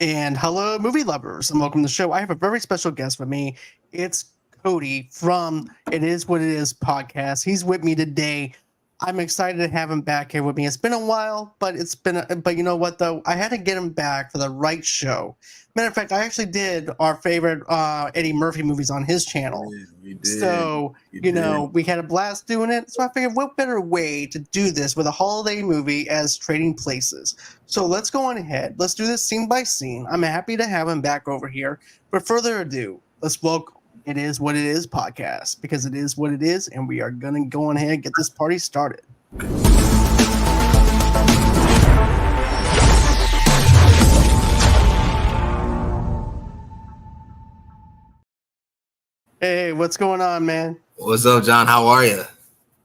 And hello, movie lovers, and welcome to the show. I have a very special guest with me. It's Cody from It Is What It Is podcast. He's with me today. I'm excited to have him back here with me. It's been a while, but but you know what though? I had to get him back for the right show. Matter of fact, I actually did our favorite Eddie Murphy movies on his channel. We did. So, we had a blast doing it. So I figured what better way to do this with a holiday movie as Trading Places. So let's go on ahead. Let's do this scene by scene. I'm happy to have him back over here. But further ado, let's welcome It Is What It Is podcast, because it is what it is, and we are going to go on ahead and get this party started. Hey, what's going on, man? What's up, John? How are you?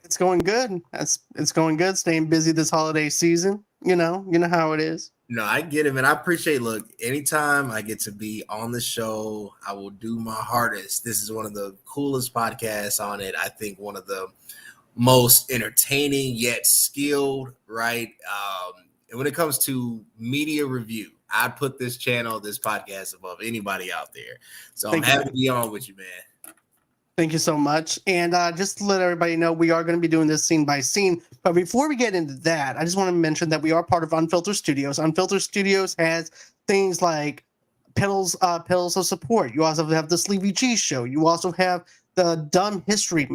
It's going good. It's going good. Staying busy this holiday season. You know how it is. No, I get it, man. I appreciate. Look, anytime I get to be on the show, I will do my hardest. This is one of the coolest podcasts on it. I think one of the most entertaining yet skilled. Right. And when it comes to media review, I'd put this channel, this podcast above anybody out there. So I'm happy to be on with you, man. Thank you so much. And just to let everybody know, we are going to be doing this scene by scene. But before we get into that, I just want to mention that we are part of Unfiltered Studios. Unfiltered Studios has things like Pedals of Support. You also have the Sleepy Cheese Show. You also have the Dumb History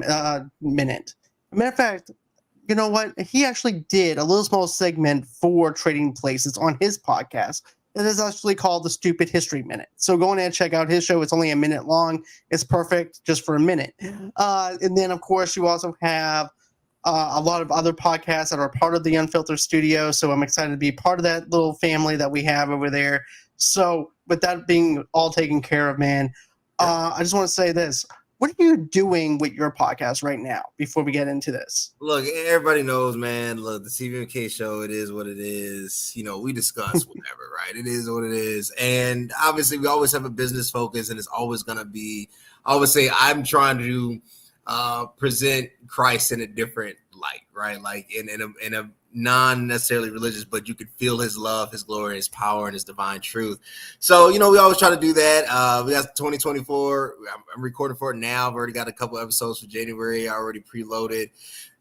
Minute. As a matter of fact, you know what? He actually did a little small segment for Trading Places on his podcast. It is actually called the Stupid History Minute. So go in and check out his show. It's only a minute long. It's perfect just for a minute. And then, of course, you also have a lot of other podcasts that are part of the Unfiltered Studio. So I'm excited to be part of that little family that we have over there. So with that being all taken care of, man, I just want to say this. What are you doing with your podcast right now before we get into this? Look, everybody knows, man. Look, the CVMK show, it is what it is. We discuss whatever, right? It is what it is. And obviously, we always have a business focus, and it's always going to be, I always say, I'm trying to present Christ in a different light, right? Like in a non-necessarily religious, but you could feel his love, his glory, his power, and his divine truth. So, we always try to do that. We got 2024. I'm recording for it now. I've already got a couple episodes for January. I already preloaded.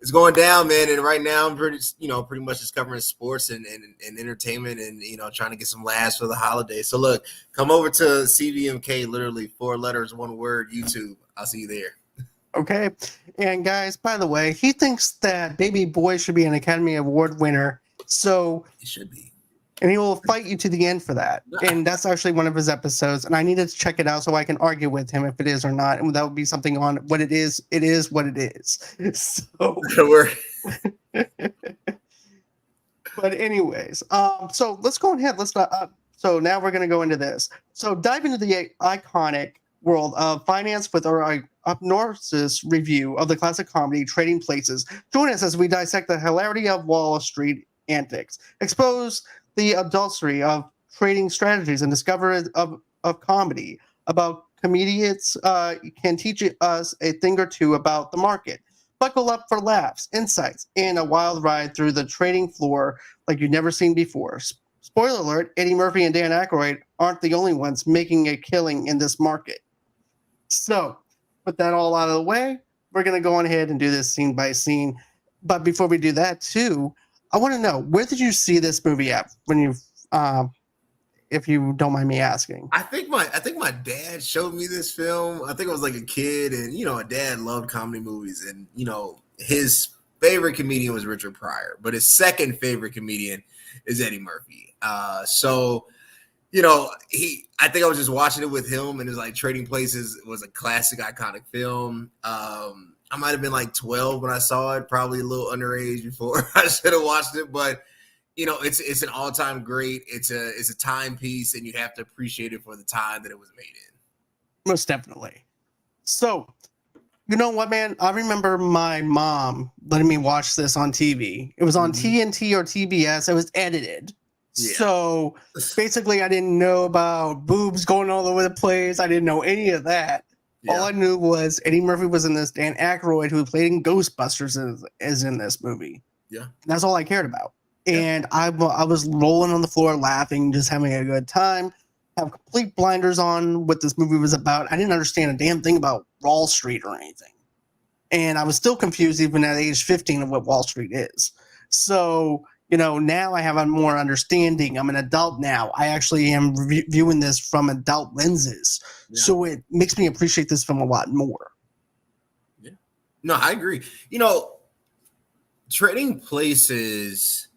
It's going down, man. And right now I'm pretty much just covering sports and entertainment and, trying to get some laughs for the holidays. So look, come over to CVMK, literally 4 letters, 1 word, YouTube. I'll see you there. Okay. And guys, by the way, he thinks that Baby Boy should be an Academy Award winner. So it should be. And he will fight you to the end for that. And that's actually one of his episodes. And I needed to check it out so I can argue with him if it is or not. And that would be something on what it is. It is what it is. So but anyways, so let's go ahead. So now we're going to go into this. So dive into the iconic world of finance with our uproarious review of the classic comedy Trading Places. Join us as we dissect the hilarity of Wall Street antics, expose the adultery of trading strategies, and discover of comedy about comedians can teach us a thing or two about the market. Buckle up for laughs, insights, and a wild ride through the trading floor like you've never seen before. Spoiler alert, Eddie Murphy and Dan Aykroyd aren't the only ones making a killing in this market. So, with that all out of the way, we're going to go on ahead and do this scene by scene. But before we do that, too, I want to know, where did you see this movie at when you, if you don't mind me asking? I think my dad showed me this film. I think I was like a kid, and my dad loved comedy movies, and his favorite comedian was Richard Pryor, but his second favorite comedian is Eddie Murphy. I think I was just watching it with him, and it was like Trading Places was a classic, iconic film. I might have been like 12 when I saw it, probably a little underage before I should have watched it, but it's an all-time great. It's a timepiece, and you have to appreciate it for the time that it was made in. Most definitely. So, you know what, man? I remember my mom letting me watch this on TV. It was on TNT or TBS. It was edited. Yeah. So basically, I didn't know about boobs going all over the place. I didn't know any of that. Yeah. All I knew was Eddie Murphy was in this. Dan Aykroyd, who played in Ghostbusters, is in this movie. Yeah, that's all I cared about. Yeah. And I was rolling on the floor, laughing, just having a good time. have complete blinders on what this movie was about. I didn't understand a damn thing about Wall Street or anything. And I was still confused even at age 15 of what Wall Street is. So, now I have a more understanding. I'm an adult now. I actually am viewing this from adult lenses. Yeah. So it makes me appreciate this film a lot more. Yeah. No, I agree. Trading Places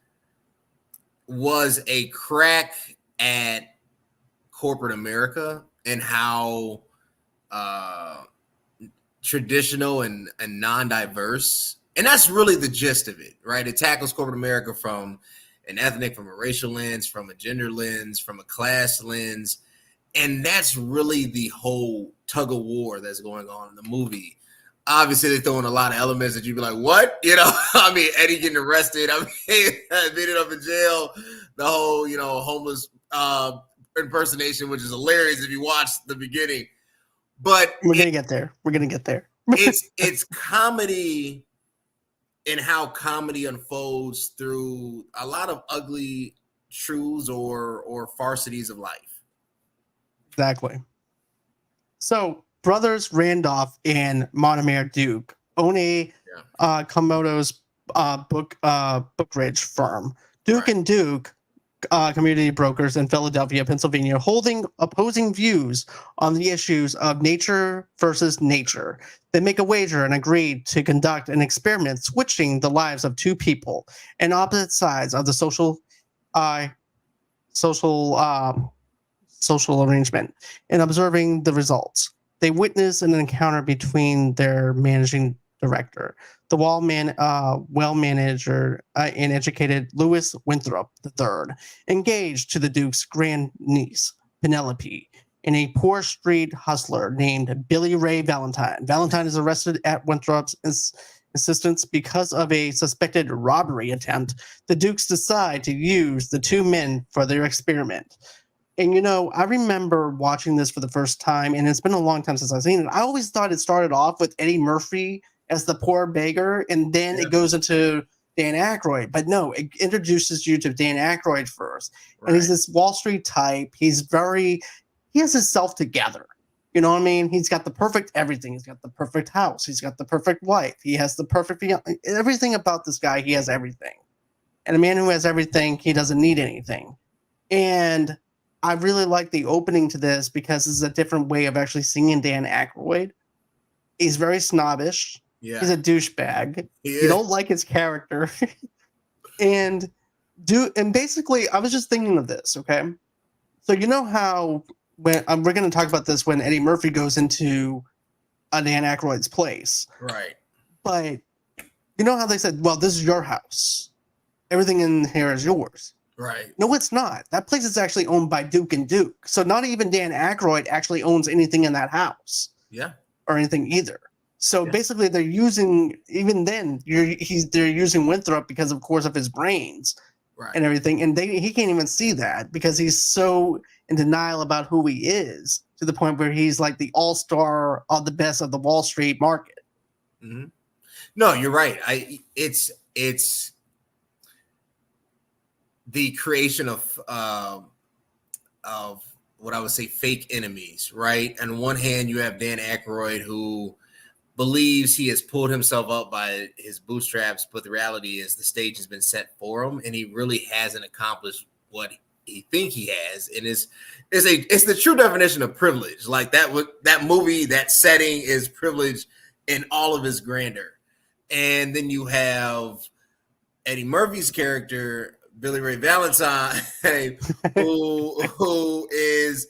was a crack at corporate America and how traditional and non-diverse, and that's really the gist of it, right? It tackles corporate America from an ethnic, from a racial lens, from a gender lens, from a class lens, and that's really the whole tug of war that's going on in the movie. Obviously, they throw in a lot of elements that you'd be like, what? I mean, Eddie getting arrested, being up in jail, the whole, homeless impersonation, which is hilarious if you watch the beginning. But we're gonna get there. It's comedy and how comedy unfolds through a lot of ugly truths or farcities of life. Exactly. So brothers Randolph and Montemayor Duke own a Commodities brokerage firm. Duke and Duke community brokers in Philadelphia, Pennsylvania, holding opposing views on the issues of nature versus nature. They make a wager and agree to conduct an experiment switching the lives of two people on opposite sides of the social arrangement and observing the results. They witness an encounter between their managing director, the well-manager and educated Louis Winthrop III, engaged to the Duke's grandniece, Penelope, and a poor street hustler named Billy Ray Valentine. Valentine is arrested at Winthrop's insistence because of a suspected robbery attempt. The Dukes decide to use the two men for their experiment. And, I remember watching this for the first time, and it's been a long time since I've seen it. I always thought it started off with Eddie Murphy as the poor beggar, and then it goes into Dan Aykroyd. But no, it introduces you to Dan Aykroyd first. Right. And he's this Wall Street type. He has himself together. You know what I mean? He's got the perfect everything. He's got the perfect house. He's got the perfect wife. He has the perfect everything about this guy. He has everything. And a man who has everything, he doesn't need anything. And I really like the opening to this because it's a different way of actually seeing Dan Aykroyd. He's very snobbish. Yeah. He's a douchebag. You don't like his character. and basically, I was just thinking of this, okay? So you know how when we're going to talk about this when Eddie Murphy goes into Dan Aykroyd's place. Right. But you know how they said, well, this is your house. Everything in here is yours. Right. No, it's not. That place is actually owned by Duke and Duke. So not even Dan Aykroyd actually owns anything in that house. Yeah. Or anything either. So basically they're using, even then, they're using Winthrop because, of course, of his brains and everything. And he can't even see that because he's so in denial about who he is to the point where he's like the all-star of the best of the Wall Street market. Mm-hmm. No, you're right. It's the creation of what I would say fake enemies, right? On one hand, you have Dan Aykroyd, who believes he has pulled himself up by his bootstraps, but the reality is the stage has been set for him, and he really hasn't accomplished what he think he has. And it's the true definition of privilege. Like that movie, that setting is privilege in all of his grandeur. And then you have Eddie Murphy's character, Billy Ray Valentine, who is,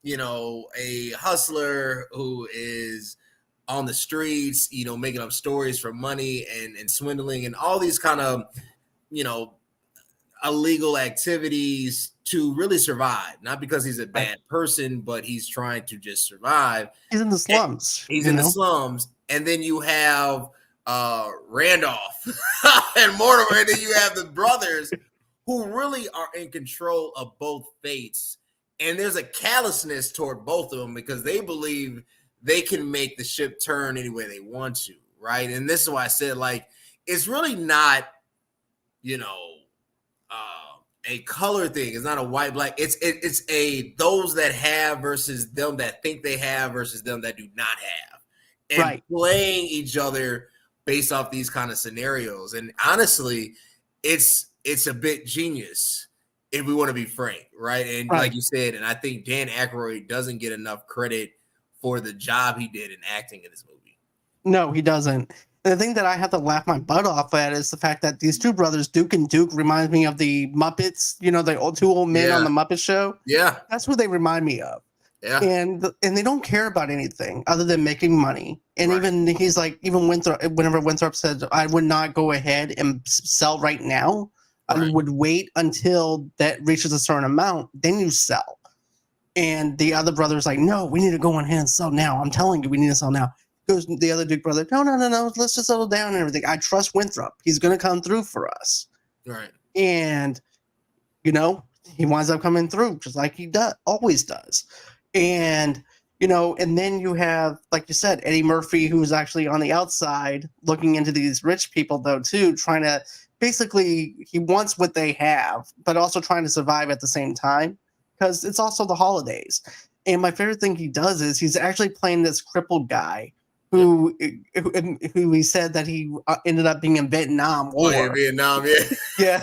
a hustler who is on the streets, making up stories for money and swindling and all these kind of, illegal activities to really survive. Not because he's a bad person, but he's trying to just survive. He's in the slums. He's in the slums. And then you have Randolph and Mortimer, and then you have the brothers who really are in control of both fates. And there's a callousness toward both of them because they believe they can make the ship turn any way they want to, right? And this is why I said, it's really not, a color thing. It's not a white black. It's a those that have versus them that think they have versus them that do not have, and Right. playing each other based off these kind of scenarios. And honestly, it's a bit genius if we want to be frank, right? And Right. like you said, and I think Dan Aykroyd doesn't get enough credit for the job he did in acting in this movie. No, he doesn't. And the thing that I have to laugh my butt off at is the fact that these two brothers, Duke and Duke, remind me of the Muppets. You know, the two old men on the Muppet Show. Yeah, That's who they remind me of. yeah. And they don't care about anything other than making money. And Right. even he's like, even whenever Winthrop said, I would not go ahead and sell right now. I Right. would wait until that reaches a certain amount, then you sell. And the other brother's like, no, we need to go ahead and sell now. I'm telling you, we need to sell now. Goes the other Duke brother, no, let's just settle down and everything. I trust Winthrop. He's going to come through for us. Right. And, you know, he winds up coming through just like he always does. And, you know, and then you have, like you said, Eddie Murphy, who's actually on the outside looking into these rich people, though, too, trying to basically, he wants what they have, but also trying to survive at the same time because it's also the holidays. And my favorite thing he does is he's actually playing this crippled guy who he said that he ended up being in Vietnam War. Oh, yeah, Vietnam, Yeah.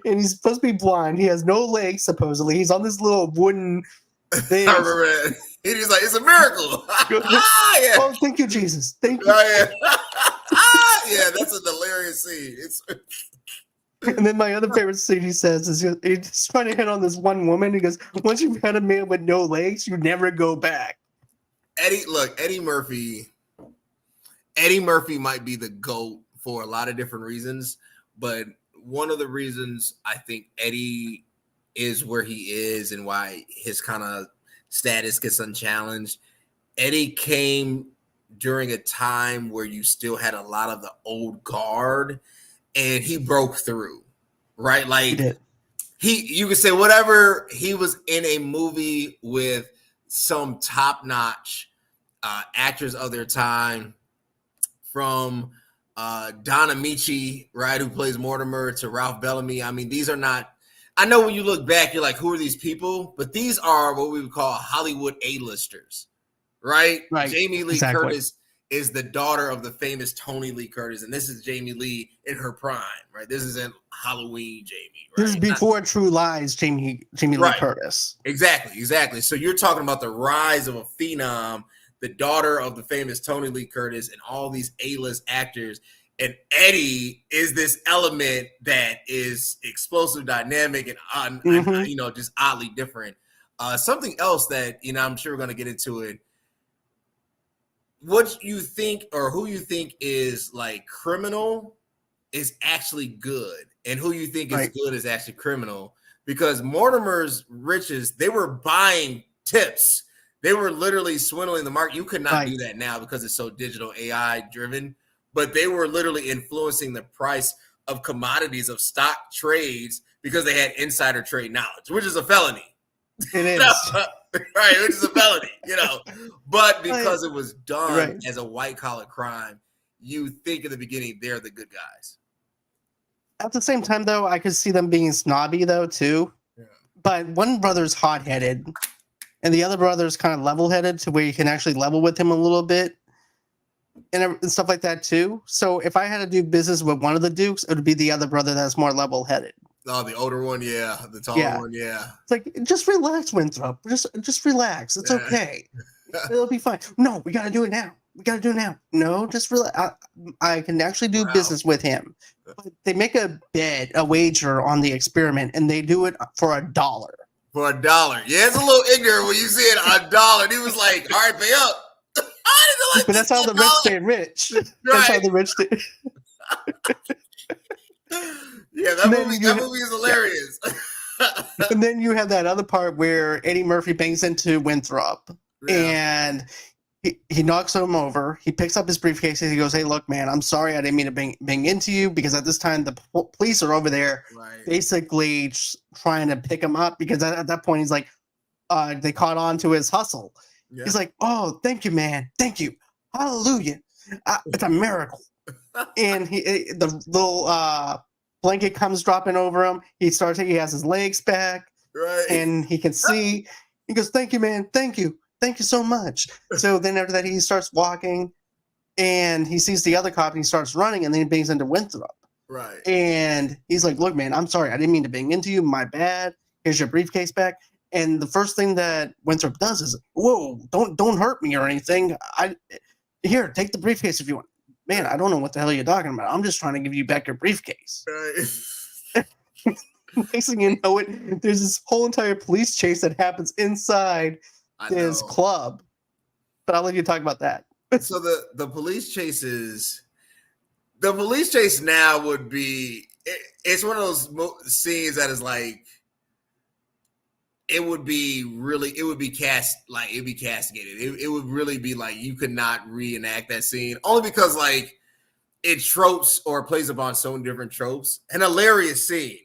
And he's supposed to be blind. He has no legs, supposedly. He's on this little wooden thing. I remember that. He was like, it's a miracle. Yeah. Oh, thank you, Jesus. Thank you. Oh, yeah. Yeah, that's a hilarious scene. And then my other favorite scene he says is he's trying to hit on this one woman. He goes, once you've had a man with no legs, you never go back. Eddie Murphy might be the GOAT for a lot of different reasons, but one of the reasons I think Eddie is where he is and why his kind of status gets unchallenged, Eddie came during a time where you still had a lot of the old guard, and he broke through, right? Like you could say whatever, he was in a movie with some top-notch actors of their time, from Don Amici, right, who plays Mortimer, to Ralph Bellamy. I mean, these are not, I know when you look back, you're like, who are these people? But these are what we would call Hollywood A-listers, right? Jamie Lee Curtis is the daughter of the famous Tony Lee Curtis, and this is Jamie Lee in her prime, right? This isn't Halloween Jamie, right? This is before True Lies, Jamie Lee Curtis. Exactly. So you're talking about the rise of a phenom, the daughter of the famous Tony Lee Curtis, and all these A-list actors. And Eddie is this element that is explosive, dynamic, and you know, just oddly different. Something else that, you know, I'm sure we're going to get into it. What you think, or who you think is like criminal, is actually good, and who you think is good is actually criminal. Because Mortimer's riches, they were buying tips. They were literally swindling the market. You could not do that now because it's so digital, AI driven, but they were literally influencing the price of commodities, of stock trades, because they had insider trade knowledge, which is a felony. It is. Right, which is a felony, you know. But because it was done as a white collar crime, you think in the beginning they're the good guys. At the same time, though, I could see them being snobby, though, too. Yeah. But one brother's hot-headed, and the other brother's kind of level-headed to where you can actually level with him a little bit, and stuff like that, too. So if I had to do business with one of the Dukes, it would be the other brother that's more level-headed. Oh, the older one, yeah. The taller one, yeah. It's like, just relax, Winthrop. Just relax. It's okay. It'll be fine. No, we got to do it now. No, just relax. I can actually do business with him. But they make a wager on the experiment, and they do it for $1. For $1. Yeah, it's a little ignorant when you see it, $1. And he was like, all right, pay up. Like, but that's how the rich stay rich. That's how the rich stay. Yeah, that movie is hilarious. And then you have that other part where Eddie Murphy bangs into Winthrop, and he knocks him over. He picks up his briefcase and he goes, "Hey, look, man, I'm sorry, I didn't mean to bang into you, because at this time the police are over there, basically trying to pick him up, because at that point he's like, they caught on to his hustle." Yeah. He's like, "Oh, thank you, man, thank you, hallelujah, it's a miracle." And the little blanket comes dropping over him. He has his legs back, Right. and he can see. He goes, "Thank you, man. Thank you so much." So then after that, he starts walking, and he sees the other cop, and he starts running, and then he bangs into Winthrop. Right. And he's like, "Look, man, I'm sorry. I didn't mean to bang into you. My bad. Here's your briefcase back." And the first thing that Winthrop does is, "Whoa, don't hurt me or anything. Here, take the briefcase if you want." Man, I don't know what the hell you're talking about. I'm just trying to give you back your briefcase. Right. Next thing you know, there's this whole entire police chase that happens inside this club. But I'll let you talk about that. So the police chase now would be, it's one of those scenes that is like, it would be castigated. It would really be like, you could not reenact that scene, only because like it tropes or plays upon so many different tropes. An hilarious scene.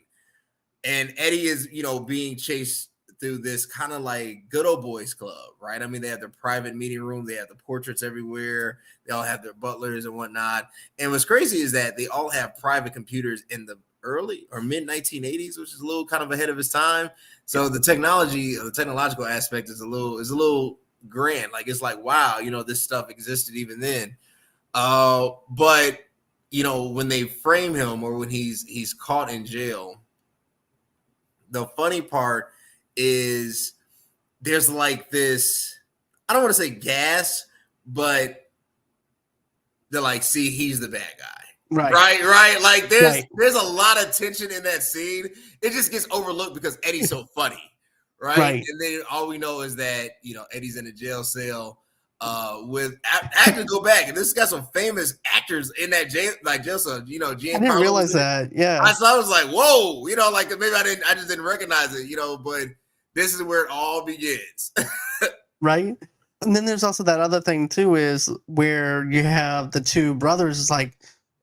And Eddie is, being chased through this kind of like good old boys club, right? I mean, they have their private meeting room. They have the portraits everywhere. They all have their butlers and whatnot. And what's crazy is that they all have private computers in the early or mid 1980s, which is a little kind of ahead of its time. So the technological aspect is a little grand. Like, it's like, wow, this stuff existed even then. But when they frame him, or when he's caught in jail, the funny part is there's like this, I don't want to say gas, but they're like, see, he's the bad guy. Right. Like there's a lot of tension in that scene. It just gets overlooked because Eddie's so funny. Right. And then all we know is that, Eddie's in a jail cell with actors. Go back, and this got some famous actors in that jail cell. I didn't realize that. Yeah. I was like, whoa, like maybe I just didn't recognize it, but this is where it all begins. Right. And then there's also that other thing too, is where you have the two brothers. Is like,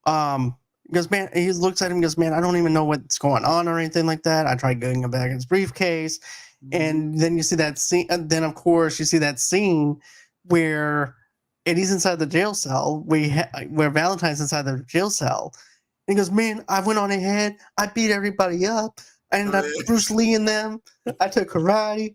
he goes, man, he looks at him and goes, man, I don't even know what's going on or anything like that. I tried getting him back in his briefcase. And then you see that scene. And then of course you see that scene where Eddie's inside the jail cell, where Valentine's inside the jail cell. And he goes, man, I went on ahead. I beat everybody up. I ended up Bruce Lee in them. I took karate.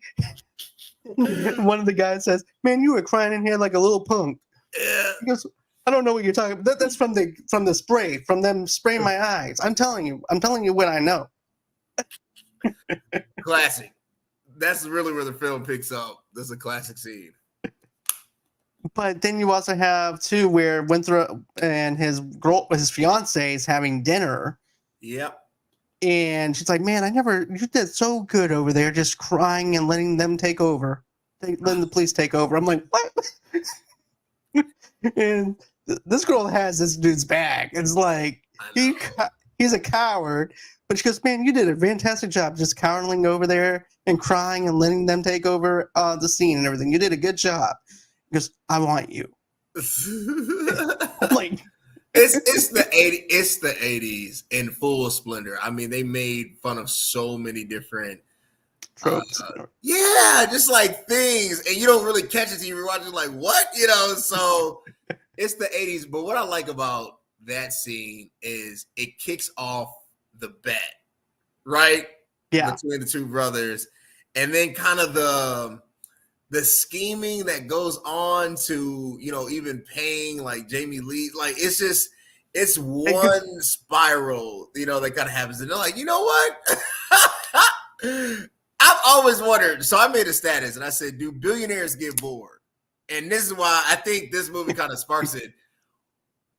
One of the guys says, man, you were crying in here like a little punk. Yeah. He goes, I don't know what you're talking about. That's from the spray, from them spraying my eyes. I'm telling you what I know. Classic. That's really where the film picks up. That's a classic scene. But then you also have too where Winthrop and his fiance is having dinner. Yep. And she's like, man, you did so good over there, just crying and letting them take over. Letting the police take over. I'm like, what? And this girl has this dude's back. It's like, he's a coward. But she goes, man, you did a fantastic job just cowering over there and crying and letting them take over the scene and everything. You did a good job. He goes, I want you. Like, it's the 80s in full splendor. I mean, they made fun of so many different tropes. Just like things, and you don't really catch it till you're watching. Like, what? So it's the 80s. But what I like about that scene is it kicks off the bet, right? Yeah, between the two brothers, and then kind of the scheming that goes on to, even paying like Jamie Lee, like it's one spiral, that kind of happens. And they're like, you know what? I've always wondered. So I made a status and I said, do billionaires get bored? And this is why I think this movie kind of sparks it.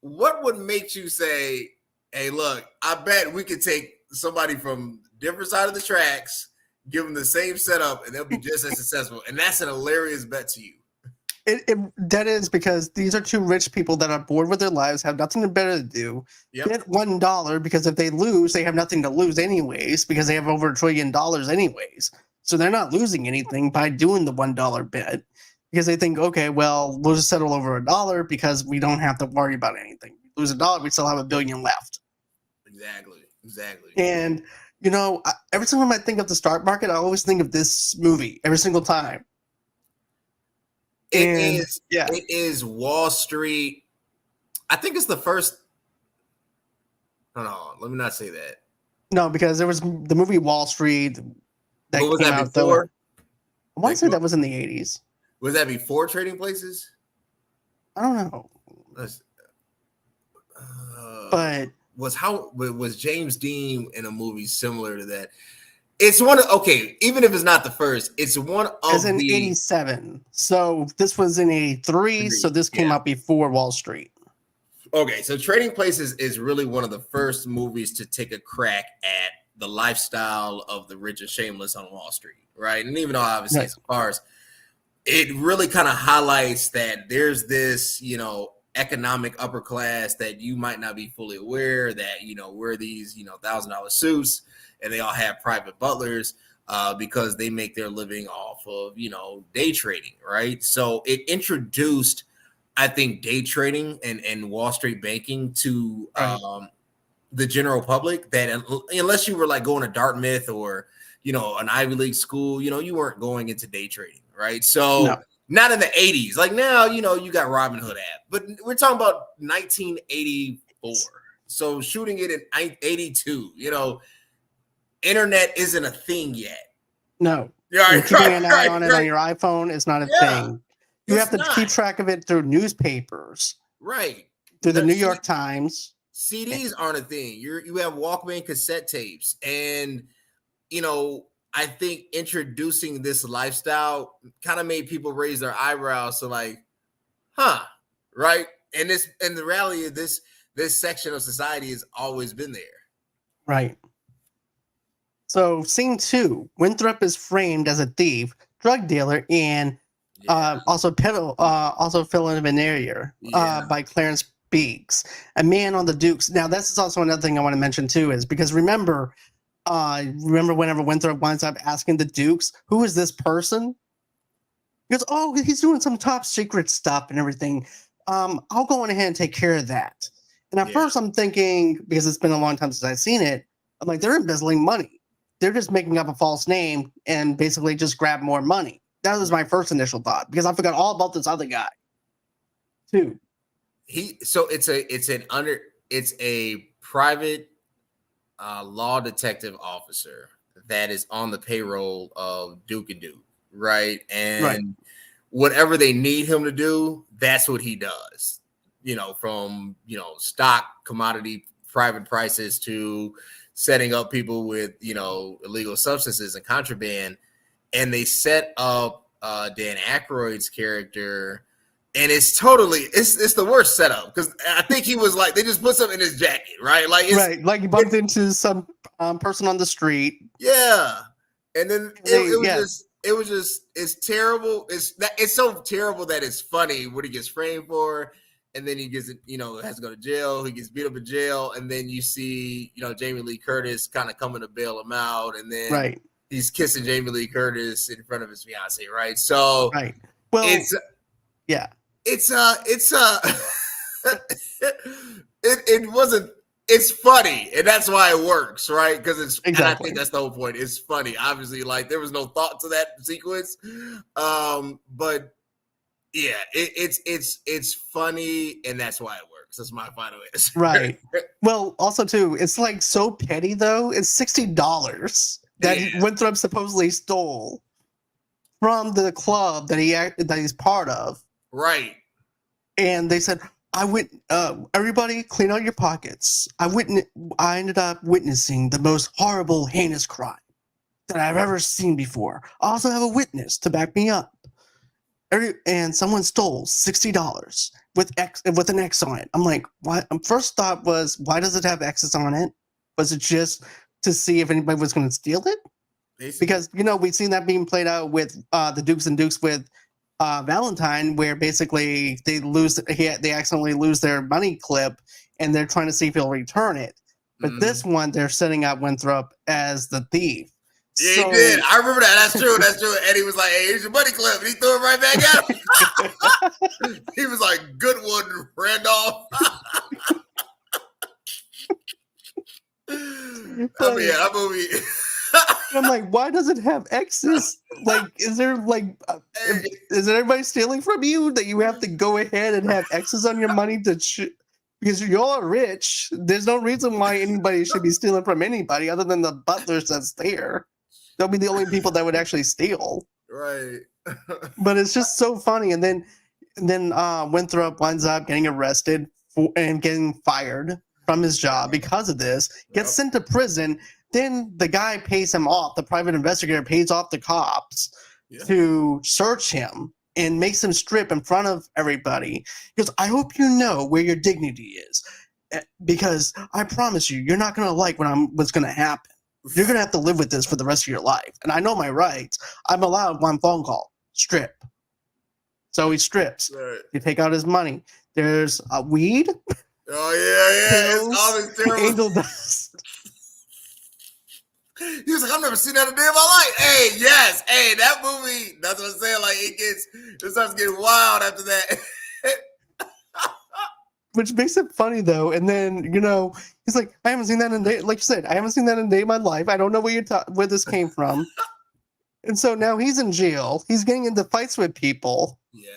What would make you say, hey, look, I bet we could take somebody from different side of the tracks, give them the same setup, and they'll be just as successful. And that's an hilarious bet to you. That is, because these are two rich people that are bored with their lives, have nothing better to do. Yep. Get $1, because if they lose, they have nothing to lose anyways, because they have over $1 trillion anyways. So they're not losing anything by doing the $1 bet, because they think, okay, well, we'll just settle over $1 because we don't have to worry about anything. Lose $1, we still have $1 billion left. Exactly. And every time I think of the stock market, I always think of this movie every single time. It is Wall Street. I think it's the first. No, let me not say that. No, because there was the movie Wall Street that What was came that out though. I before? want to say that was in the 80s. Was that before Trading Places? I don't know. Let's, But was James Dean in a movie similar to that? It's one of even if it's not the first, it's one of as in 87. So this was in 83. So this came out before Wall Street. Okay, so Trading Places is really one of the first movies to take a crack at the lifestyle of the rich and shameless on Wall Street, right? And even though obviously it's ours, it really kind of highlights that there's this, economic upper class that you might not be fully aware that, wear these, $1,000 suits, and they all have private butlers because they make their living off of, day trading, right? So it introduced, I think, day trading and Wall Street banking to the general public, that unless you were like going to Dartmouth or, an Ivy League school, you weren't going into day trading, right? So not in the 80s. Like now, you got Robinhood app, but we're talking about 1984. So shooting it in 82, internet isn't a thing yet. No. You're keeping an eye on it on your iPhone is not a thing. You have to keep track of it through newspapers. Right. Through the New York Times. CDs aren't a thing. You have Walkman cassette tapes. And, I think introducing this lifestyle kind of made people raise their eyebrows. So like, right? And the reality of this section of society has always been there. Right. So scene 2, Winthrop is framed as a thief, drug dealer, and also villainaire by Clarence Beeks, a man on the Dukes. Now, this is also another thing I want to mention too, is because remember whenever Winthrop winds up asking the Dukes, who is this person? He goes, oh, he's doing some top secret stuff and everything. I'll go on ahead and take care of that. And at first I'm thinking, because it's been a long time since I've seen it, I'm like, they're embezzling money. They're just making up a false name and basically just grab more money. That was my first initial thought, because I forgot all about this other guy too. It's a private law detective officer that is on the payroll of Duke and Duke, right? And whatever they need him to do, that's what he does. From stock, commodity, private prices to setting up people with illegal substances and contraband. And they set up Dan Aykroyd's character. And it's the worst setup, because I think he was like, they just put something in his jacket, right? Like like he bumped into some person on the street. Yeah. And then it's terrible. It's so terrible that it's funny what he gets framed for. And then he gets, has to go to jail. He gets beat up in jail. And then you see, Jamie Lee Curtis kind of coming to bail him out. And then he's kissing Jamie Lee Curtis in front of his fiance, right? So well, it's funny, and that's why it works, right? Because and I think that's the whole point. It's funny. Obviously, like there was no thought to that sequence. But yeah, it's funny, and that's why it works. That's my final answer. Right. Well, also too, it's like so petty though. It's $60 that Winthrop supposedly stole from the club that he's part of. Right. And they said, everybody clean out your pockets. I ended up witnessing the most horrible, heinous crime that I've ever seen before. I also have a witness to back me up. And someone stole $60 with an X on it. I'm like, why? First thought was, why does it have X's on it? Was it just to see if anybody was going to steal it? Basically. Because, we've seen that being played out with the Dukes and Dukes with Valentine, where basically they accidentally lose their money clip and they're trying to see if he'll return it. But this one, they're setting up Winthrop as the thief. Yeah, he did. I remember that. That's true. And he was like, hey, here's your money clip. And he threw it right back at him. He was like, good one, Randolph. That movie. I'm like, why does it have X's? Like, is everybody stealing from you that you have to go ahead and have X's on your money to because y'all are rich. There's no reason why anybody should be stealing from anybody other than the butlers that's there. They'll be the only people that would actually steal. Right. But it's just so funny. And then Winthrop winds up getting arrested and getting fired from his job because of this. Gets sent to prison. Then the guy pays him off. The private investigator pays off the cops to search him and makes him strip in front of everybody. He goes, I hope you know where your dignity is, because I promise you're not going to like what's going to happen. You're going to have to live with this for the rest of your life. And I know my rights. I'm allowed one phone call. Strip. So he strips. Right. You take out his money. There's weed. Oh, yeah. Pills, it's always terrible. Angel dust. He was like, I've never seen that a day in my life. Hey, yes. Hey, that movie, that's what I'm saying. Like, it starts getting wild after that. Which makes it funny, though. And then, he's like, I haven't seen that in a day. Like you said, I haven't seen that in a day of my life. I don't know where this came from. And so now he's in jail. He's getting into fights with people. Yeah.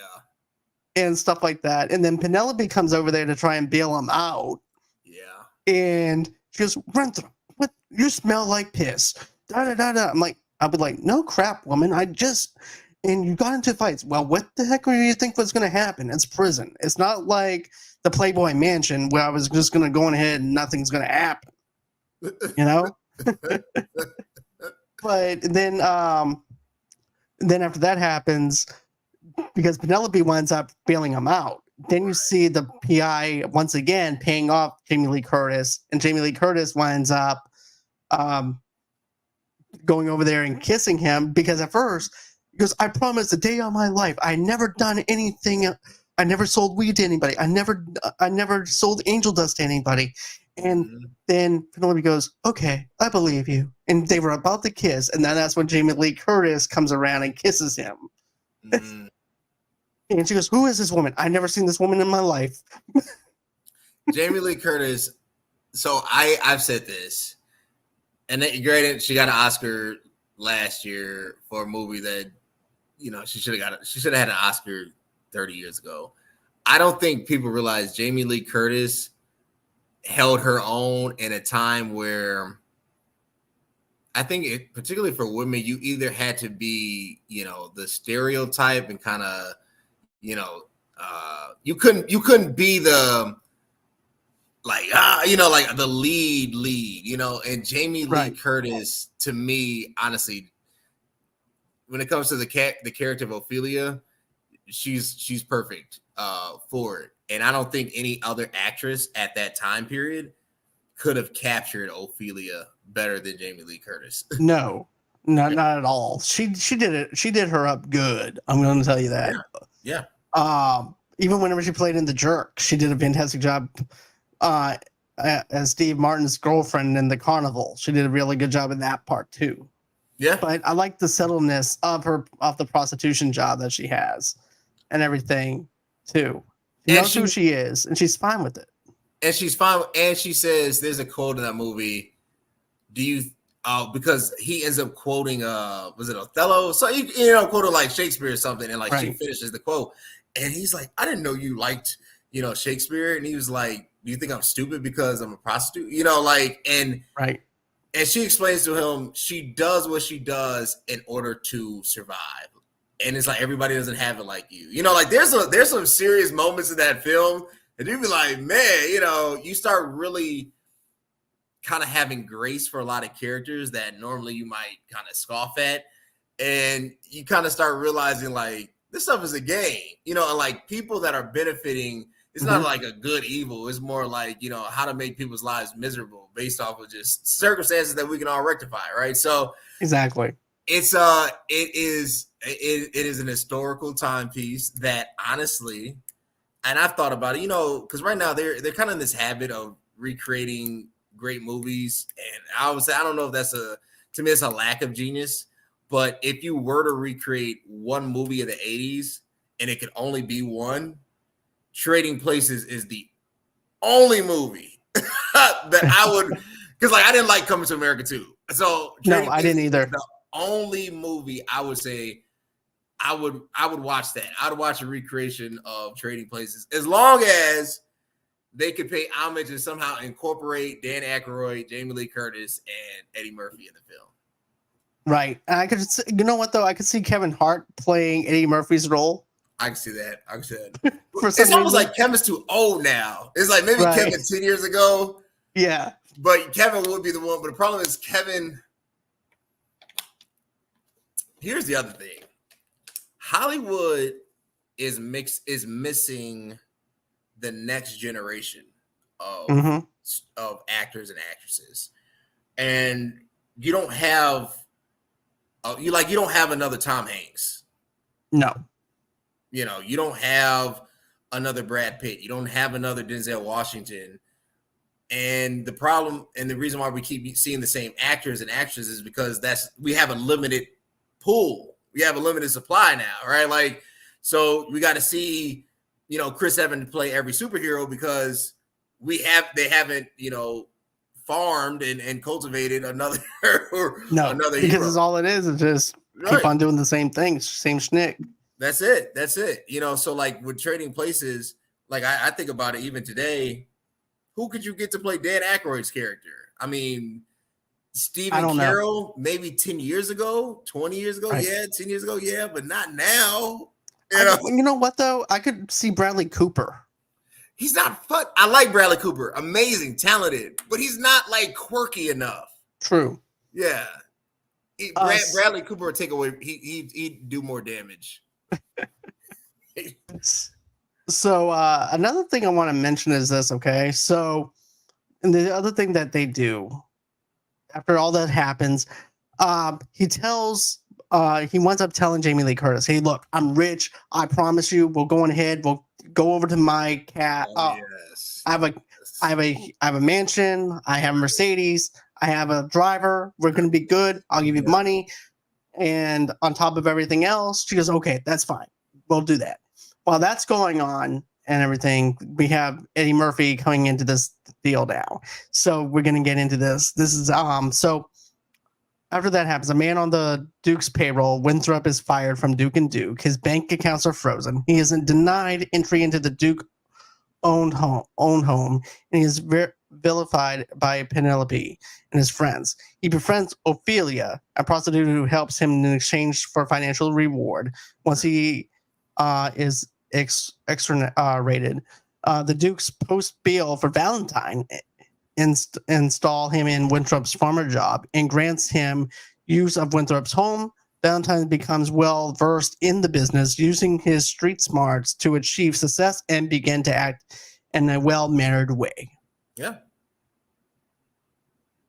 And stuff like that. And then Penelope comes over there to try and bail him out. Yeah. And she goes, Winthrop, what? You smell like piss. Da da da da. I'll be like, no crap, woman. And you got into fights. Well, what the heck do you think was going to happen? It's prison. It's not like the Playboy Mansion where I was just going to go on ahead and nothing's going to happen. But then after that happens, because Penelope winds up bailing him out, then you see the PI once again paying off Jamie Lee Curtis, and Jamie Lee Curtis winds up going over there and kissing him, because at first he goes, I promise the day of my life, I never done anything. I never sold weed to anybody. I never sold angel dust to anybody. And then Penelope goes, okay, I believe you. And they were about to kiss. And then that's when Jamie Lee Curtis comes around and kisses him. And she goes, who is this woman? I've never seen this woman in my life. Jamie Lee Curtis. So I've said this. And granted, she got an Oscar last year for a movie that, she should have had an Oscar 30 years ago. I don't think people realize Jamie Lee Curtis held her own in a time where I think particularly for women, you either had to be, the stereotype and kind of, you couldn't be the like the lead, and Jamie Lee Curtis, to me, honestly, when it comes to the character of Ophelia, she's perfect for it. And I don't think any other actress at that time period could have captured Ophelia better than Jamie Lee Curtis. No, not at all. She did it. She did her up good. I'm going to tell you that. Yeah. Even whenever she played in The Jerk, she did a fantastic job as Steve Martin's girlfriend in The Carnival. She did a really good job in that part too. Yeah. But I like the settledness of the prostitution job that she has and everything too. She knows who she is, and she's fine with it. And she's fine. And she says, there's a quote in that movie. Do you, because he ends up quoting, was it Othello? So, quoted like Shakespeare or something. And she finishes the quote. And he's like, I didn't know you liked, Shakespeare. And he was like, do you think I'm stupid because I'm a prostitute? And she explains to him, she does what she does in order to survive. And it's like, everybody doesn't have it like you. There's some serious moments in that film. And you'd be like, man, you start really kind of having grace for a lot of characters that normally you might kind of scoff at. And you kind of start realizing, like, this stuff is a game, and like people that are benefiting, it's not like a good evil. It's more like, how to make people's lives miserable based off of just circumstances that we can all rectify. Right. So exactly. It's it is an historical timepiece that honestly, and I've thought about it, because right now they're kind of in this habit of recreating great movies. And I would say, I don't know if to me, it's a lack of genius. But if you were to recreate one movie of the 80s and it could only be one, Trading Places is the only movie that I would, because I didn't like Coming to America 2. So no, I didn't either. The only movie I would say I would watch that. I would watch a recreation of Trading Places, as long as they could pay homage and somehow incorporate Dan Aykroyd, Jamie Lee Curtis, and Eddie Murphy in the film. Right. And I could, you know what though? I could see Kevin Hart playing Eddie Murphy's role. I can see that. For some It's almost reason. like Kevin's too old now. It's like maybe Right. Kevin 10 years ago. Yeah. But Kevin would be the one. But the problem is Kevin. Here's the other thing. Hollywood is missing the next generation of actors and actresses, and you don't have you don't have another Tom Hanks. No. You know, you don't have another Brad Pitt. You don't have another Denzel Washington. And the problem and the reason why we keep seeing the same actors and actresses is because we have a limited pool. We have a limited supply now, right? Like, so we got to see, you know, Chris Evans play every superhero because they haven't, you know, farmed and cultivated another because hero. it's all it is just keep on doing the same things, same schnick. That's it. You know, so like with Trading Places, like I think about it even today. Who could you get to play Dan Aykroyd's character? I mean, Stephen Carroll, maybe 10 years ago, 20 years ago, right. 10 years ago, but not now. You know what, though? I could see Bradley Cooper. He's not fun. I like Bradley Cooper. Amazing, talented, but he's not, like, quirky enough. True. Yeah. Bradley Cooper would take away, he'd do more damage. So another thing I want to mention is this, okay? So and the other thing that they do after all that happens, he winds up telling Jamie Lee Curtis, hey, look, I'm rich. I promise you, we'll go ahead. We'll go over to my cat. Yes. I have a mansion. I have a Mercedes. I have a driver. We're going to be good. I'll give you money. And on top of everything else, she goes, okay, that's fine. We'll do that. While that's going on and everything, we have Eddie Murphy coming into this deal now. So we're going to get into this. This is so after that happens, a man on the Duke's payroll, Winthrop, is fired from Duke and Duke. His bank accounts are frozen. He isn't denied entry into the Duke owned home, and he is vilified by Penelope and his friends. He befriends Ophelia, a prostitute who helps him in exchange for financial reward. Once he is exonerated, the Dukes post bail for Valentine, install him in Winthrop's farmer job, and grants him use of Winthrop's home. Valentine becomes well versed in the business, using his street smarts to achieve success and begin to act in a well-mannered way. Yeah.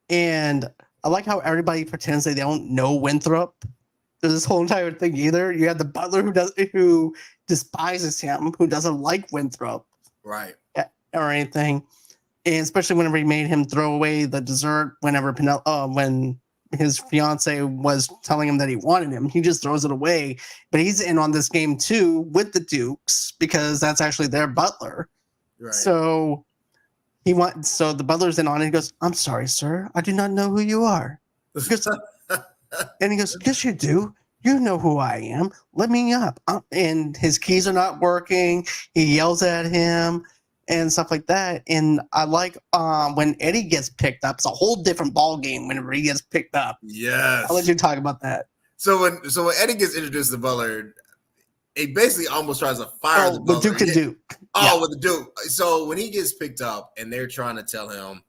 And I like how everybody pretends they don't know Winthrop. There's this whole entire thing either. You have the butler who despises him, who doesn't like Winthrop, right, or anything. And especially whenever he made him throw away the dessert when his fiance was telling him that he wanted him, he just throws it away. But he's in on this game too with the Dukes because that's actually their butler. Right. So the butler's in on it. He goes, "I'm sorry, sir. I do not know who you are." And he goes, "Yes, you do. You know who I am. Let me up." And his keys are not working. He yells at him and stuff like that. And I like when Eddie gets picked up. It's a whole different ball game whenever he gets picked up. Yes. I'll let you talk about that. So when Eddie gets introduced to Butler, he basically almost tries to fire the Butler. With Duke and Duke. With the Duke. So when he gets picked up and they're trying to tell him,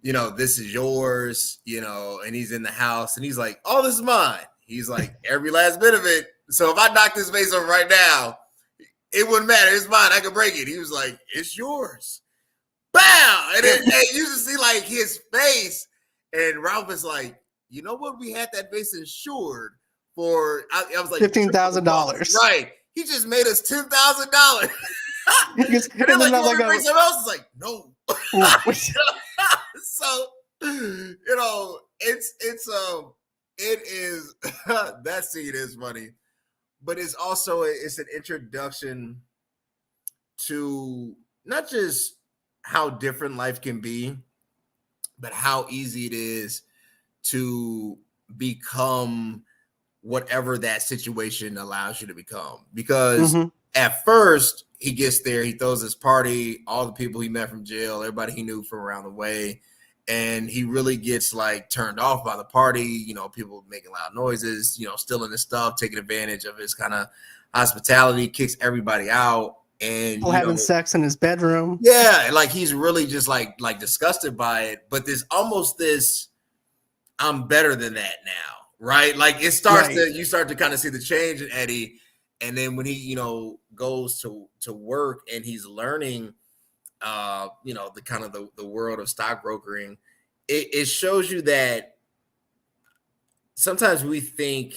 you know, this is yours, you know, and he's in the house and he's like, "Oh, this is mine." He's like, "Every last bit of it. So if I knock this face over right now, it wouldn't matter. It's mine. I can break it." He was like, "It's yours." Bow! And then you just see like his face. And Ralph is like, "You know what? We had that base insured for," I was like, $15,000. Right. He just made us $10,000. And then like, you want to bring something else? It's like, no. So, you know, it is that scene is funny, but it's also it's an introduction to not just how different life can be, but how easy it is to become whatever that situation allows you to become. Because at first he gets there, he throws his party, all the people he met from jail, everybody he knew from around the way, and he really gets like turned off by the party. You know, people making loud noises, you know, stealing his stuff, taking advantage of his kind of hospitality, kicks everybody out, and having sex in his bedroom. Yeah, like he's really just like disgusted by it. But there's almost this, I'm better than that now, right? Like it starts to, you start to kind of see the change in Eddie. And then when he, you know, goes to work and he's learning, you know, the kind of the world of stockbrokering, it shows you that sometimes we think,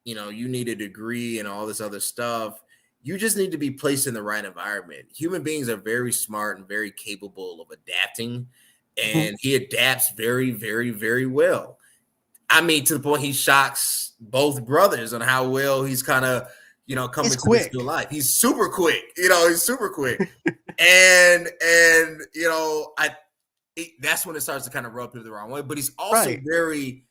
you know, you need a degree and all this other stuff. You just need to be placed in the right environment. Human beings are very smart and very capable of adapting, and he adapts very, very, very well. I mean, to the point he shocks both brothers on how well he's kind of, you know, coming to this new life. He's super quick, you know, he's super quick. and you know, that's when it starts to kind of rub people the wrong way. But he's also very,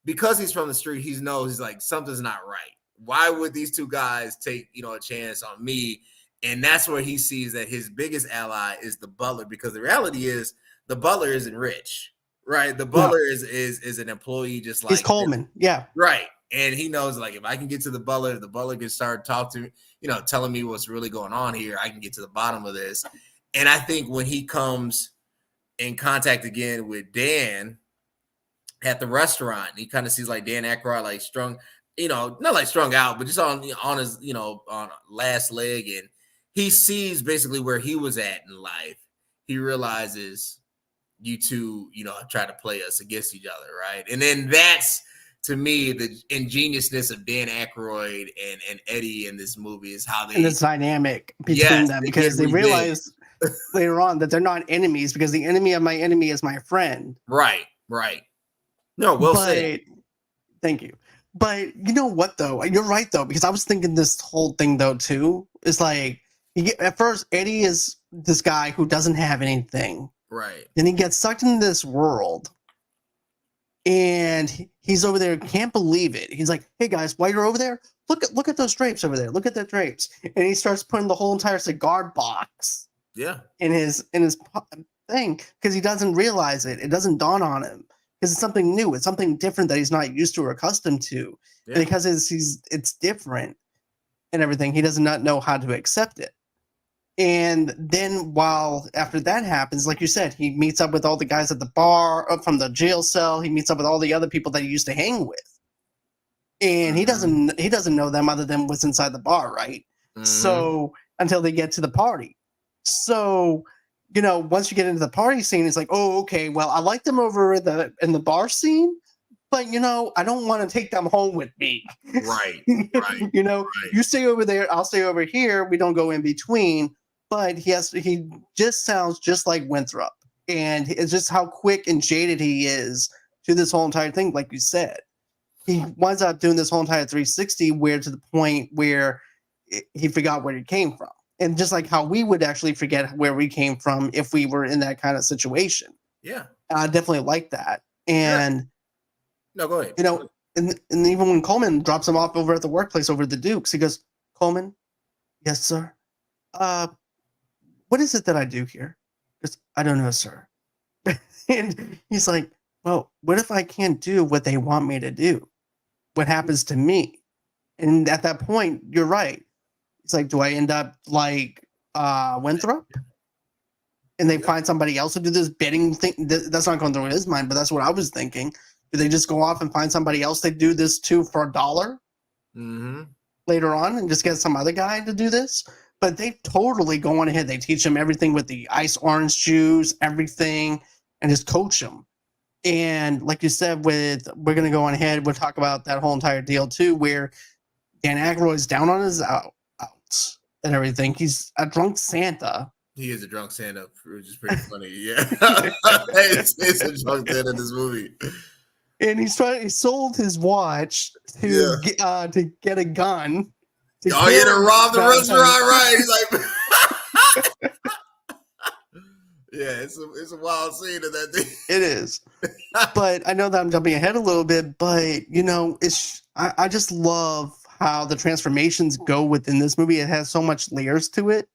because he's from the street, he knows he's like, something's not right. Why would these two guys take, you know, a chance on me? And that's where he sees that his biggest ally is the butler, because the reality is the butler isn't rich, right? The butler is an employee, just like he's Coleman. Yeah. Right. And he knows, like, if I can get to the butler can start talking to me, you know, telling me what's really going on here. I can get to the bottom of this. And I think when he comes in contact again with Dan at the restaurant, he kind of sees like Dan Aykroyd, like strung, you know, not like strung out, but just on his, you know, on last leg. And he sees basically where he was at in life. He realizes you two, you know, try to play us against each other. Right. And then that's, to me, the ingeniousness of Dan Aykroyd and Eddie in this movie is how they, and this dynamic between them, because they realize later on that they're not enemies, because the enemy of my enemy is my friend. Right. No, well said. Thank you. But you know what, though? You're right, though, because I was thinking this whole thing, though, too. It's like, at first, Eddie is this guy who doesn't have anything. Right. Then he gets sucked into this world. And he's over there, can't believe it. He's like, hey, guys, while you're over there, look at those drapes over there. Look at the drapes. And he starts putting the whole entire cigar box in his thing, because he doesn't realize it. It doesn't dawn on him. Because it's something new. It's something different that he's not used to or accustomed to. Yeah. Because it's different and everything. He does not know how to accept it. And then after that happens, like you said, he meets up with all the guys at the bar from the jail cell. He meets up with all the other people that he used to hang with. And he doesn't know them other than what's inside the bar, right? So until they get to the party. So, you know, once you get into the party scene, it's like, oh, okay, well, I like them over in the bar scene, but, you know, I don't want to take them home with me. Right. You know, you stay over there, I'll stay over here. We don't go in between. But he just sounds just like Winthrop. And it's just how quick and jaded he is to this whole entire thing, like you said. He winds up doing this whole entire 360 to the point where he forgot where he came from. And just like how we would actually forget where we came from if we were in that kind of situation. Yeah. I definitely like that. And no, go ahead. You know, and even when Coleman drops him off over at the workplace over at the Dukes, he goes, Coleman, yes, sir. What is it that I do here? Because I don't know, sir. And he's like, well, what if I can't do what they want me to do? What happens to me? And at that point, you're right. It's like, do I end up like Winthrop? And they find somebody else to do this bidding thing? That's not going through his mind, but that's what I was thinking. Do they just go off and find somebody else they do this to for $1 later on and just get some other guy to do this? But they totally go on ahead. They teach him everything with the ice orange juice, everything, and just coach him. And like you said, we're going to go on ahead. We'll talk about that whole entire deal too, where Dan Aykroyd's down on his outs and everything. He's a drunk Santa. He is a drunk Santa, which is pretty funny. Yeah. He's a drunk Santa in this movie. And he sold his watch to get a gun. To rob the restaurant, right? He's like, yeah, it's a wild scene of that thing. It is. But I know that I'm jumping ahead a little bit, but you know, I just love how the transformations go within this movie. It has so much layers to it.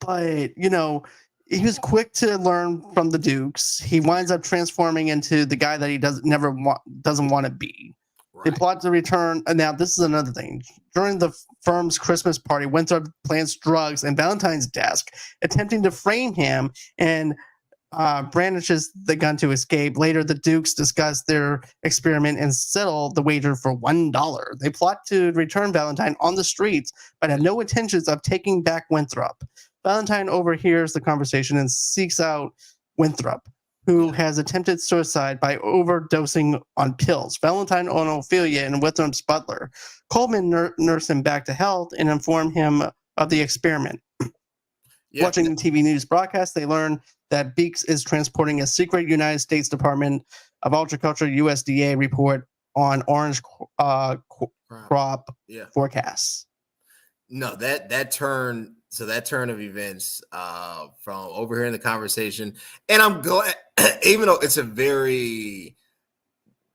But, you know, he was quick to learn from the Dukes. He winds up transforming into the guy that he doesn't want to be. They Right. plot to return. And now this is another thing. During the firm's Christmas party, Winthrop plants drugs in Valentine's desk, attempting to frame him, and brandishes the gun to escape. Later, the Dukes discuss their experiment and settle the wager for $1. They plot to return Valentine on the streets, but have no intentions of taking back Winthrop. Valentine overhears the conversation and seeks out Winthrop, who has attempted suicide by overdosing on pills. Valentine on Ophelia and Winthrop's butler. Coleman nurse him back to health and inform him of the experiment. Yeah. Watching the TV news broadcast, they learn that Beeks is transporting a secret United States Department of Agriculture USDA report on orange crop forecasts. No, that turn of events from overhearing the conversation, and I'm glad, even though it's a very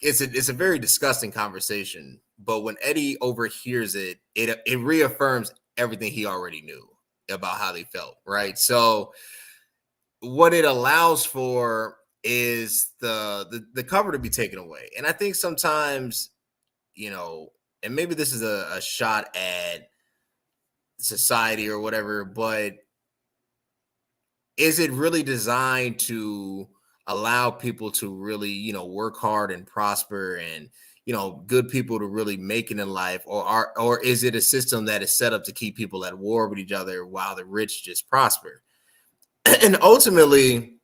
disgusting conversation, but when Eddie overhears it, it reaffirms everything he already knew about how they felt, right? So what it allows for is the cover to be taken away. And I think sometimes, you know, and maybe this is a shot at society or whatever, but is it really designed to allow people to really, you know, work hard and prosper, and, you know, good people to really make it in life? Or is it a system that is set up to keep people at war with each other while the rich just prosper? And ultimately,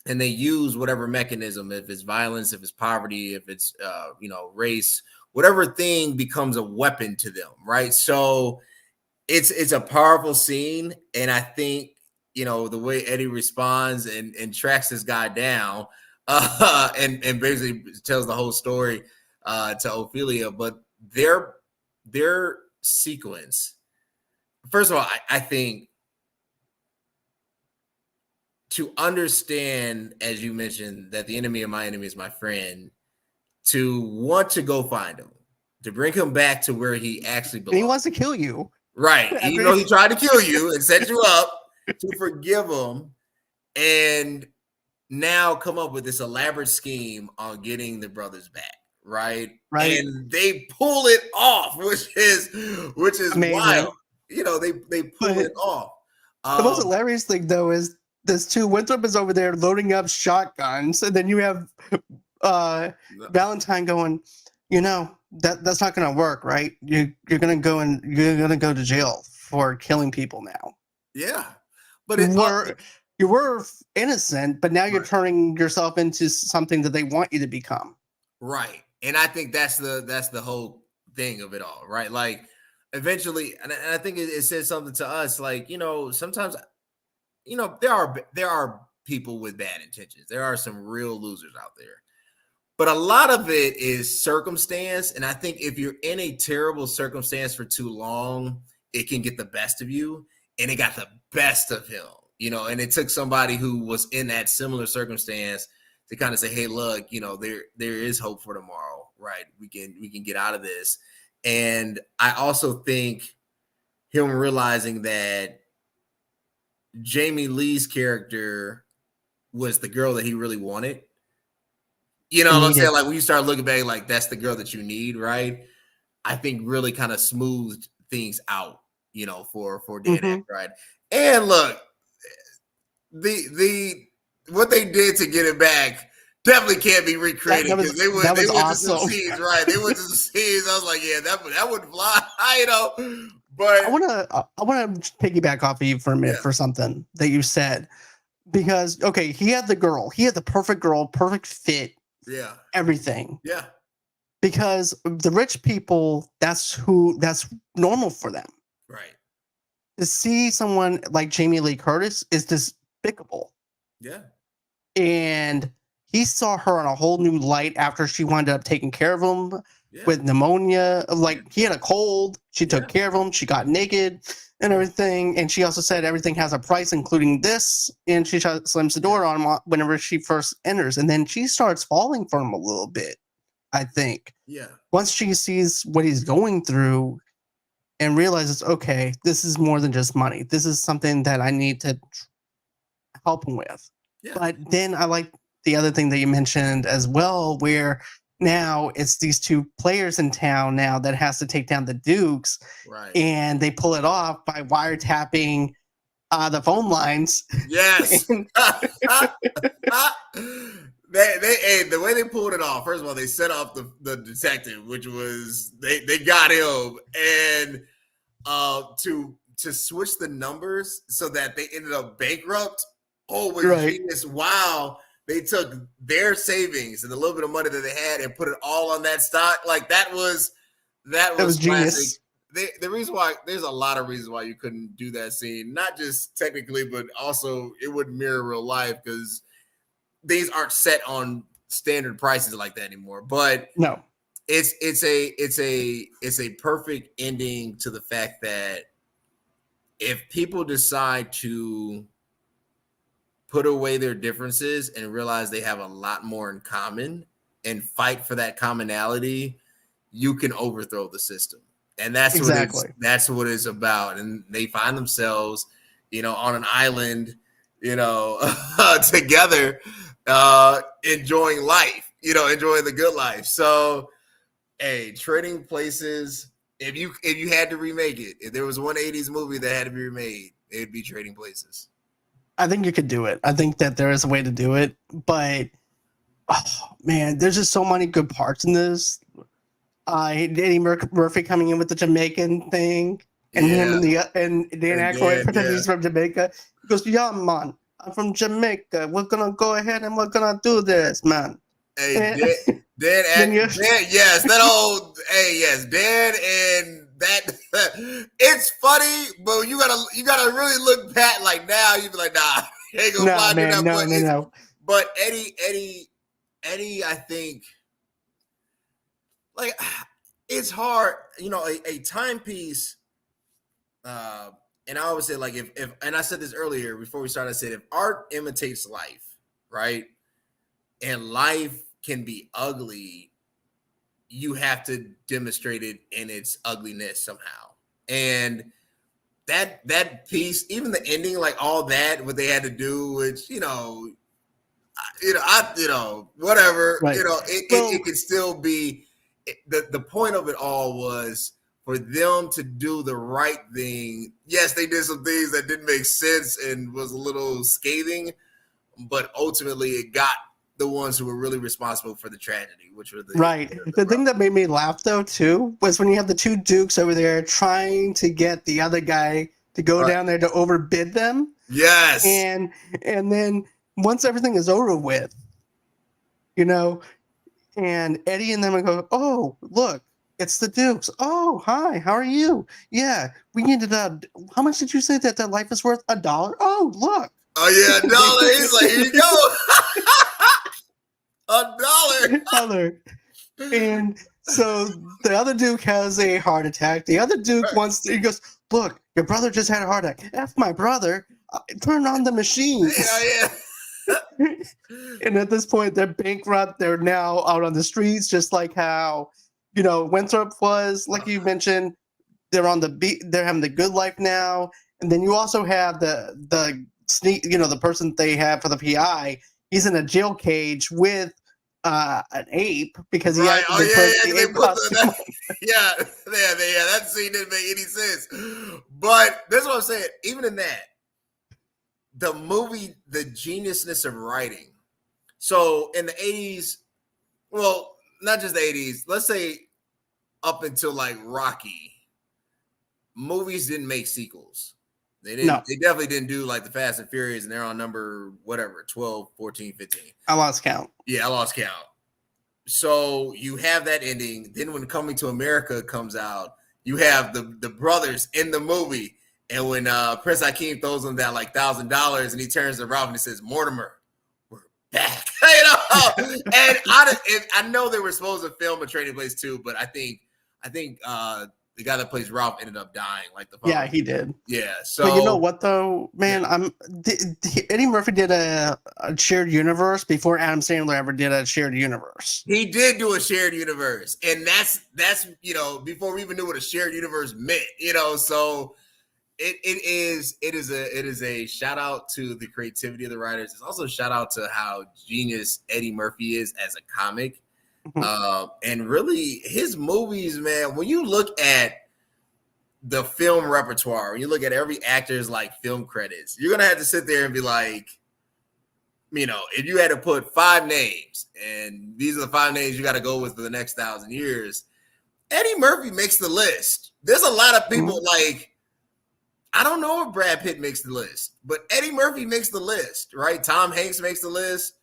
and they use whatever mechanism, if it's violence, if it's poverty, if it's you know, race, whatever thing becomes a weapon to them, right? So it's a powerful scene, and I think, you know, the way Eddie responds and tracks this guy down, and basically tells the whole story to Ophelia. But their sequence, first of all, I think, to understand, as you mentioned, that the enemy of my enemy is my friend, to want to go find him, to bring him back to where he actually belongs. And he wants to kill you. Right. Even though he tried to kill you and set you up, to forgive him, and now come up with this elaborate scheme on getting the brothers back. Right. And they pull it off, which is amazing. Wild. You know, they pull it off. The most hilarious thing, though, is this too. Winthrop is over there loading up shotguns, and then you have Valentine going, you know, that's not going to work, right? You're going to go to jail for killing people now. Yeah, but you were innocent, but now you're turning yourself into something that they want you to become. Right, and I think that's the whole thing of it all, right? Like, eventually, and I think it says something to us, like, you know, sometimes, you know, there are people with bad intentions. There are some real losers out there. But a lot of it is circumstance. And I think if you're in a terrible circumstance for too long, it can get the best of you. And it got the best of him, you know, and it took somebody who was in that similar circumstance to kind of say, hey, look, you know, there is hope for tomorrow, right? We can get out of this. And I also think him realizing that Jamie Lee's character was the girl that he really wanted. You know what I'm saying? Like, when you start looking back, like, that's the girl that you need, right? I think really kind of smoothed things out, you know, for Dan Aykroyd. And look, the what they did to get it back definitly can't be recreated, because they went awesome. To some scenes, right? They went to some scenes. I was like, yeah, that would fly, you know. But I wanna piggyback off of you for a minute for something that you said, because okay, he had the girl, he had the perfect girl, perfect fit, everything, because the rich people, that's normal for them, right? To see someone like Jamie Lee Curtis is despicable, and he saw her in a whole new light after she wound up taking care of him with pneumonia. Like, he had a cold, she took care of him, she got naked and everything, and she also said everything has a price, including this, and she slams the door on him whenever she first enters, and then she starts falling for him a little bit. I think. Yeah. Once she sees what he's going through and realizes, okay, this is more than just money. This is something that I need to help him with. Yeah. But then I like the other thing that you mentioned as well, where now it's these two players in town now that has to take down the Dukes, Right. and they pull it off by wiretapping the phone lines. Yes. And- The way they pulled it off. First of all, they set up the detective, which was they got him, and to switch the numbers so that they ended up bankrupt. Oh, was Right. genius! Wow, they took their savings and the little bit of money that they had and put it all on that stock. Like that was was classic. genius. The reason why there's a lot of reasons why you couldn't do that scene, not just technically, but also it wouldn't mirror real life because these aren't set on standard prices like that anymore. But No. it's a perfect ending to the fact that if people decide to put away their differences and realize they have a lot more in common and fight for that commonality, you can overthrow the system. And that's what it's about. And they find themselves, on an island, together, enjoying life, enjoying the good life. So, hey, Trading Places. If you had to remake it, if there was one 80s movie that had to be remade, it'd be Trading Places. I think you could do it. I think that there is a way to do it, but man, there's just so many good parts in this. Eddie Murphy coming in with the Jamaican thing, and him and Dan Aykroyd pretending he's from Jamaica. He goes, "Yeah, man, I'm from Jamaica. We're gonna go ahead and we're gonna do this, man." Hey, Dan, yes, that old, yes, Dan, and that. It's funny, but you gotta really look back. Like now, you be like, nah, ain't gonna fly do that. No. But Eddie, I think, like, it's hard, a timepiece. And I always say, like, if and I said this earlier before we started, I said if art imitates life, right, and life can be ugly, you have to demonstrate it in its ugliness somehow. And that piece, even the ending, like all that, what they had to do, which whatever, Right. it could still be. The point of it all was for them to do the right thing. Yes, they did some things that didn't make sense and was a little scathing, but ultimately it got the ones who were really responsible for the tragedy, which were the thing that made me laugh though too was when you have the two Dukes over there trying to get the other guy to go down there to overbid them. Yes. And then once everything is over with, and Eddie and them go, "Oh, look, it's the Dukes. Oh, hi, how are you? Yeah, we needed how much did you say that life is worth? $1? Oh, look." Oh yeah, $1. He's like, here you go. $1. And so the other Duke has a heart attack. The other Duke he goes, "Look, your brother just had a heart attack. F my brother. Turn on the machines." Yeah. And at this point, they're bankrupt. They're now out on the streets, just like how, Winthrop was. Like you mentioned, they're on the beat. They're having the good life now. And then you also have the sneak. The person they have for the PI. He's in a jail cage with an ape because he had they put that scene didn't make any sense. But that's what I'm saying. Even in that, the movie, the geniusness of writing. So in the 80s, well, not just the 80s, let's say up until like Rocky, movies didn't make sequels. They didn't. No. They definitely didn't do like the Fast and Furious, and they're on number whatever, 12, 14, 15. I lost count. Yeah, I lost count. So you have that ending. Then when Coming to America comes out, you have the brothers in the movie. And when Prince Hakeem throws him that like $1,000 and he turns to Robin and says, "Mortimer, we're back." And I know they were supposed to film a Trading Place too, but I think the guy that plays Ralph ended up dying. Like the Yeah, he did. Yeah. So, but you know what though, man? Eddie Murphy did a shared universe before Adam Sandler ever did a shared universe. He did do a shared universe, and that's before we even knew what a shared universe meant. So it is a shout out to the creativity of the writers. It's also a shout out to how genius Eddie Murphy is as a comic. And really his movies, man, when you look at the film repertoire, when you look at every actor's like film credits, you're gonna have to sit there and be like, if you had to put 5 names and these are the 5 names you got to go with for the next 1,000 years, Eddie Murphy makes the list. There's a lot of people like, I don't know if Brad Pitt makes the list, but Eddie Murphy makes the list, right? Tom Hanks makes the list.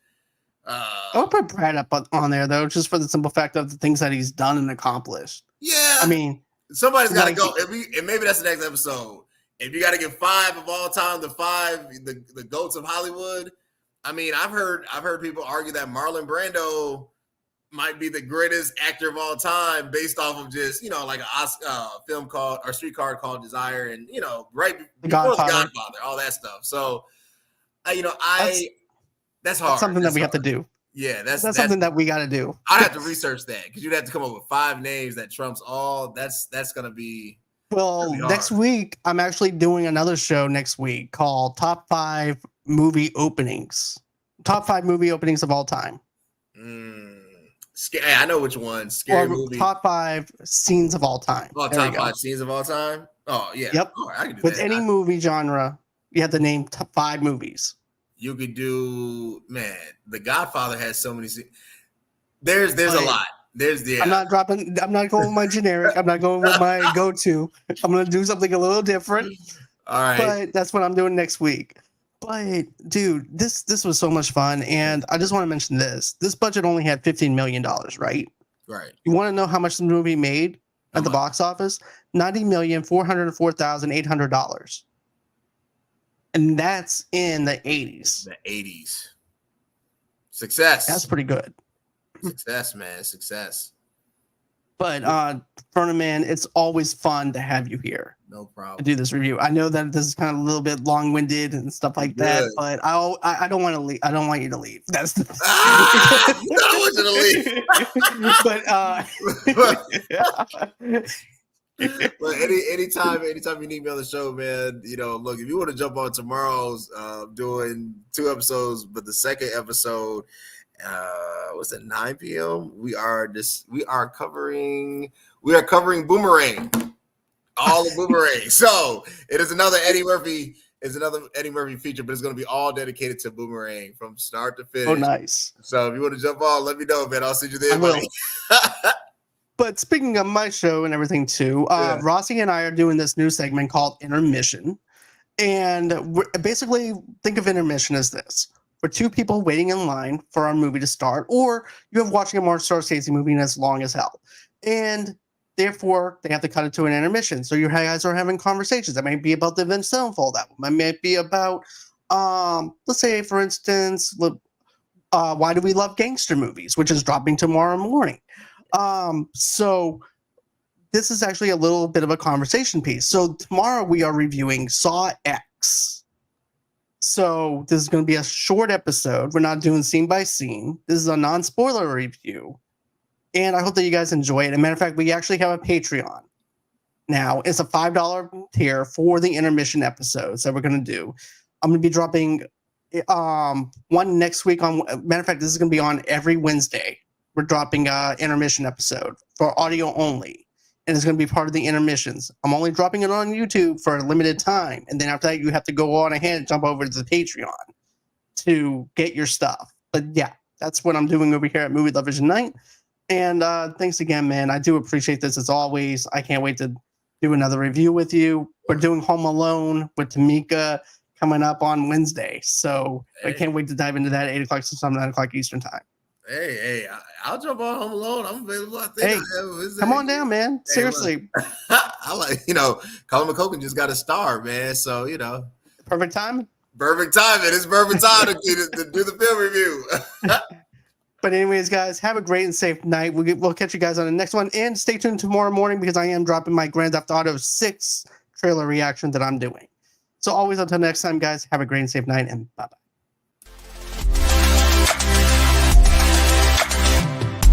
I'll put Brad up on there though, just for the simple fact of the things that he's done and accomplished. Yeah, I mean, somebody's got to go, and maybe that's the next episode. If you got to give 5 of all time, the goats of Hollywood. I mean, I've heard people argue that Marlon Brando might be the greatest actor of all time based off of just like a film called or Streetcar Called Desire, and right before the Godfather, all that stuff. So, that's hard. That's something that we have to do. Yeah, that's something that we got to do. I'd have to research that because you'd have to come up with 5 names that trumps all. That's gonna be next week. I'm actually doing another show next week called Top 5 Movie Openings. Top 5 movie openings of all time. I know which one. Scary movie. Top 5 scenes of all time. Oh, top 5 scenes of all time. Oh yeah. Yep. Oh, I can do with that. Any movie genre, you have to name top 5 movies. You could do, man. The Godfather has so many scenes. There's a lot. I'm not going with my generic. I'm not going with my go-to. I'm going to do something a little different. All right. But that's what I'm doing next week. But dude, this was so much fun, and I just want to mention this. This budget only had $15 million, right? Right. You want to know how much the movie made at the box office? $90,404,800. And that's in the 80s. The 80s. Success. That's pretty good. Success, man. Success. But Fernand, it's always fun to have you here. No problem. To do this review. I know that this is kind of a little bit long-winded and stuff like that, but I don't want to leave. I don't want you to leave. That's the I don't want you to leave. But anytime you need me on the show, man, look, if you want to jump on tomorrow's doing 2 episodes, but the second episode, what's it, 9 p.m. We are covering Boomerang. All the Boomerang. So it is another Eddie Murphy feature, but it's going to be all dedicated to Boomerang from start to finish. Oh, nice. So if you want to jump on, let me know, man. I'll send you the invite. But speaking of my show and everything too, Rossi and I are doing this new segment called Intermission. And basically think of intermission as this. We're 2 people waiting in line for our movie to start, or you have watching a Martin Scorsese movie and it's long as hell. And therefore, they have to cut it to an intermission. So you guys are having conversations. That might be about the Vince Sevenfold album. It might be about, let's say, for instance, why do we love gangster movies, which is dropping tomorrow morning. So this is actually a little bit of a conversation piece. So tomorrow we are reviewing Saw X. So this is going to be a short episode. We're not doing scene by scene. This is a non-spoiler review. And I hope that you guys enjoy it. As a matter of fact, we actually have a Patreon. Now, it's a $5 tier for the intermission episodes that we're going to do. I'm going to be dropping one next week. Matter of fact, this is going to be on every Wednesday. We're dropping an intermission episode for audio only. And it's going to be part of the intermissions. I'm only dropping it on YouTube for a limited time. And then after that, you have to go on ahead and jump over to the Patreon to get your stuff. But yeah, that's what I'm doing over here at movieloversunite. And thanks again, man. I do appreciate this as always. I can't wait to do another review with you. We're doing Home Alone with Tamika coming up on Wednesday. So I can't wait to dive into that 8 o'clock to 9 o'clock Eastern time. Hey, I'll jump on Home Alone. I'm available. I think come on down, man. Seriously. I like, Colin McCoken just got a star, man. So, Perfect time. Perfect time. It is perfect time to do the film review. But anyways, guys, have a great and safe night. We'll catch you guys on the next one. And stay tuned tomorrow morning because I am dropping my Grand Theft Auto 6 trailer reaction that I'm doing. So always until next time, guys, have a great and safe night and bye-bye.